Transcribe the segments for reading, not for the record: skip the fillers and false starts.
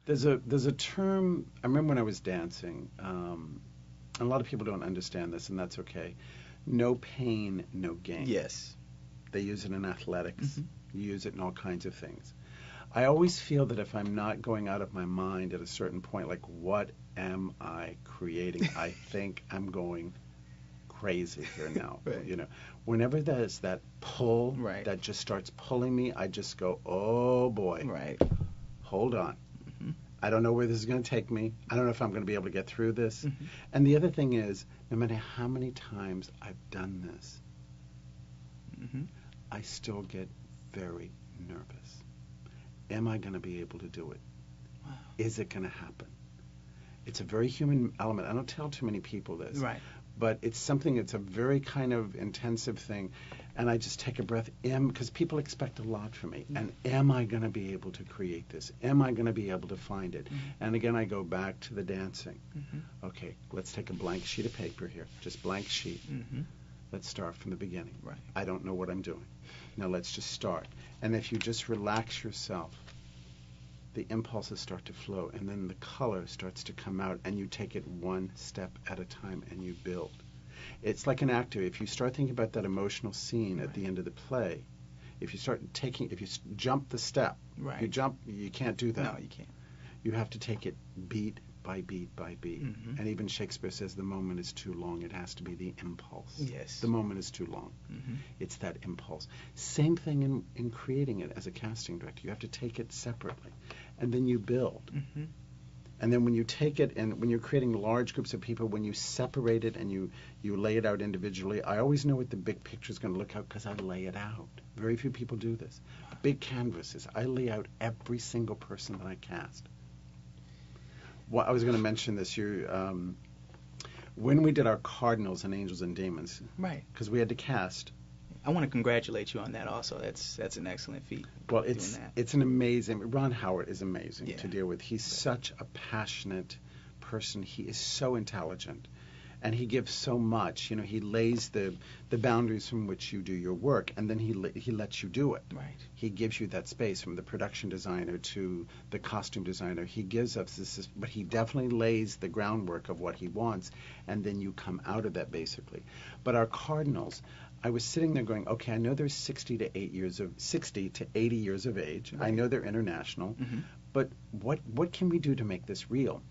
There's a term, I remember when I was dancing, and a lot of people don't understand this, and that's okay. No pain, no gain. Yes. They use it in athletics. Hmm. You use it in all kinds of things. I always feel that if I'm not going out of my mind at a certain point, like, what am I creating? I think I'm going crazy here now. Right. You know, whenever there's that pull Right. that just starts pulling me, I just go, oh boy, Right. hold on. Hmm. I don't know where this is going to take me. I don't know if I'm going to be able to get through this. Hmm. And the other thing is, no matter how many times I've done this, Hmm. I still get very nervous. Am I going to be able to do it? Wow. Is it going to happen? It's a very human element. I don't tell too many people this. Right. But it's something, it's a very kind of intensive thing. And I just take a breath, because people expect a lot from me. And am I going to be able to create this? Am I going to be able to find it? Mm-hmm. And again, I go back to the dancing. Hmm. Okay, let's take a blank sheet of paper here, just blank sheet. Hmm. Let's start from the beginning. Right. I don't know what I'm doing. Now let's just start. And if you just relax yourself, the impulses start to flow, and then the color starts to come out, and you take it one step at a time, and you build. It's like an actor. If you start thinking about that emotional scene at the end of the play, if you jump the step, Right. you can't do that. No, you can't. You have to take it beat by beat by beat. Mhm. And even Shakespeare says the moment is too long. It has to be the impulse. Yes. The moment is too long. Hmm. It's that impulse. Same thing in creating it as a casting director. You have to take it separately. And then you build. Hmm. And then when you take it and when you're creating large groups of people, when you separate it and you lay it out individually, I always know what the big picture is going to look like because I lay it out. Very few people do this. Big canvases. I lay out every single person that I cast. Well, I was going to mention this. When we did our Cardinals and Angels and Demons, Right. because we had to cast. I want to congratulate you on that also. That's an excellent feat. Well, doing that. it's an amazing. Ron Howard is amazing Yeah. to deal with. He's such a passionate person. He is so intelligent, and he gives so much. You know, he lays the boundaries from which you do your work, and then he lets you do it. Right. He gives you that space, from the production designer to the costume designer. He gives us this, but he definitely lays the groundwork of what he wants, and then you come out of that basically. But our Cardinals, I was sitting there going, okay, I know they're 60 to 80 years of age. Right. I know they're international, Hmm. but what can we do to make this real?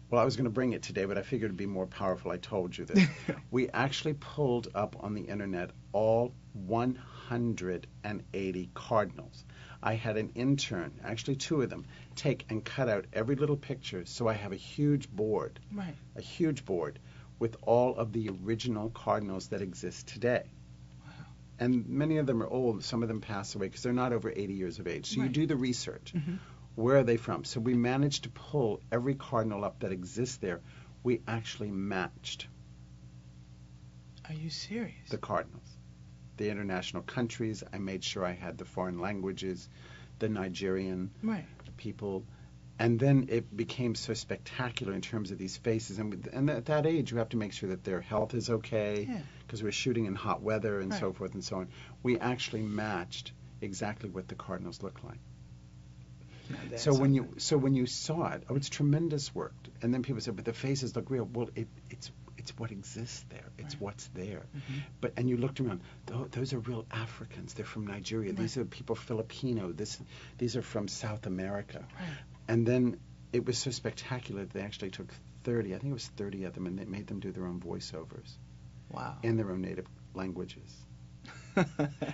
Well, I was going to bring it today, but I figured it'd be more powerful. I told you this. We actually pulled up on the internet all 180 Cardinals. I had an intern, actually two of them, take and cut out every little picture, so I have a huge board with all of the original Cardinals that exist today. Wow. And many of them are old. Some of them pass away because they're not over 80 years of age. So you Right. do the research. Hmm. Where are they from? So we managed to pull every Cardinal up that exists there. We actually matched Are you serious? the Cardinals. The international countries, I made sure I had the foreign languages, the Nigerian Right. people. And then it became so spectacular in terms of these faces. And at that age, you have to make sure that their health is okay, Yeah. because we're shooting in hot weather and so Right. forth and so on. We actually matched exactly what the Cardinals look like. Now that's So when something. you saw it, oh, it's tremendous work. And then people said, but the faces look real. Well, it's what exists there. It's Right. what's there. Hmm. And you looked around. Those are real Africans. They're from Nigeria. Right. These are people Filipino. These are from South America. Right. And then it was so spectacular that they actually took 30. I think it was 30 of them, and they made them do their own voiceovers Wow. in their own native languages.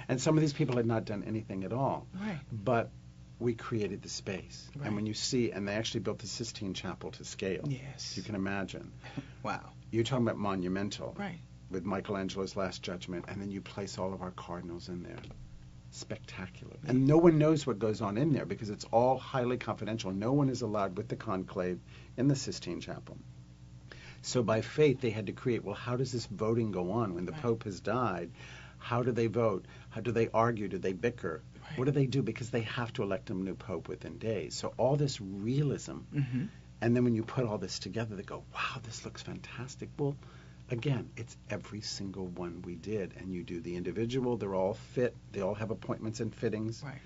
And some of these people had not done anything at all. Right. But we created the space. Right. And when you see, and they actually built the Sistine Chapel to scale. Yes. You can imagine. Wow. You're talking about monumental. Right. With Michelangelo's Last Judgment, and then you place all of our Cardinals in there. Spectacular. Yeah. And no one knows what goes on in there because it's all highly confidential. No one is allowed with the conclave in the Sistine Chapel. So by faith, they had to create, well, how does this voting go on when the Right. Pope has died? How do they vote? How do they argue? Do they bicker? Right. What do they do? Because they have to elect a new Pope within days. So all this realism, Hmm. and then when you put all this together, they go, wow, this looks fantastic. Well, again, it's every single one we did. And you do the individual. They're all fit. They all have appointments and fittings. Right.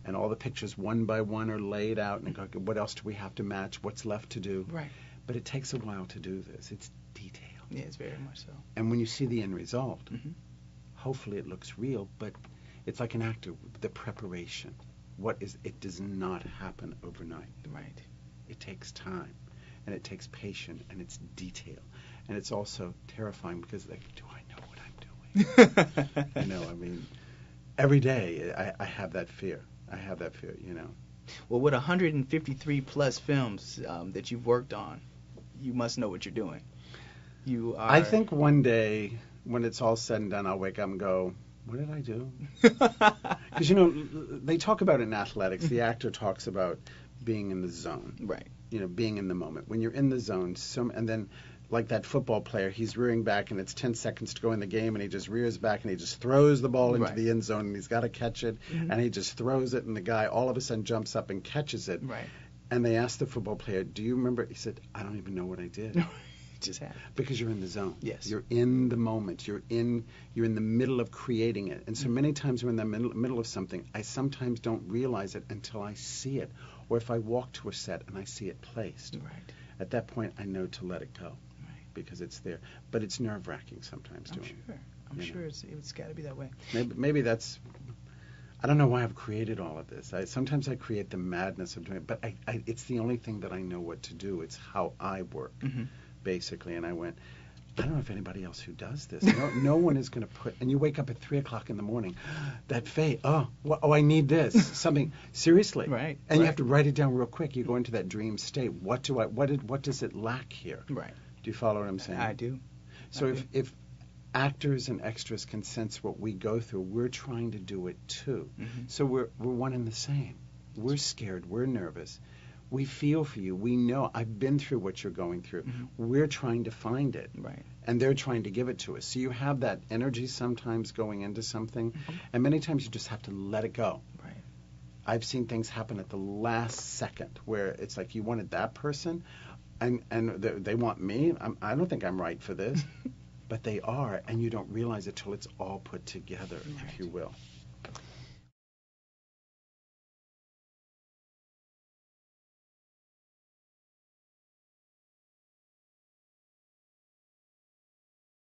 and all the pictures one by one are laid out, and go, okay, what else do we have to match? What's left to do? Right. But it takes a while to do this. It's detailed. Yeah, it's very much so. And when you see the end result, Mm-hmm. hopefully it looks real, but it's like an actor, the preparation. It does not happen overnight. Right. It takes time, and it takes patience, and it's detail. And it's also terrifying because, like, do I know what I'm doing? I mean, every day I have that fear. Well, with 153 plus films that you've worked on, you must know what you're doing. I think one day, when it's all said and done, I'll wake up and go, what did I do? Because, they talk about it in athletics. The actor talks about being in the zone. Right. Being in the moment. When you're in the zone, and then, like that football player, he's rearing back, and it's 10 seconds to go in the game, and he just rears back, and he just throws the ball into the end zone, and he's got to catch it, and he just throws it, and the guy all of a sudden jumps up and catches it. Right. And they asked the football player, do you remember? He said, I don't even know what I did. It just happened. Because you're in the zone. Yes. You're in the moment. You're in the middle of creating it. And so many times we're in the middle of something, I sometimes don't realize it until I see it. Or if I walk to a set and I see it placed. Right. At that point, I know to let it go. Right. Because it's there. But it's nerve-wracking sometimes doing it. I'm sure it's got to be that way. Maybe that's... I don't know why I've created all of this. Sometimes I create the madness of doing it, but it's the only thing that I know what to do. It's how I work, basically. And I went, I don't know if anybody else who does this. No one is going to put... And you wake up at 3 o'clock in the morning, that face, I need this, something, seriously. Right. And you have to write it down real quick. You go into that dream state. What does it lack here? Right. Do you follow what I'm saying? I do. So if actors and extras can sense what we go through, we're trying to do it too. So we're one and the same. We're scared. We're nervous. We feel for you. We know. I've been through what you're going through. We're trying to find it. Right. And they're trying to give it to us. So you have that energy sometimes going into something, and many times you just have to let it go. Right. I've seen things happen at the last second where it's like you wanted that person, and they want me. I don't think I'm right for this. But they are, and you don't realize it till it's all put together, if you will.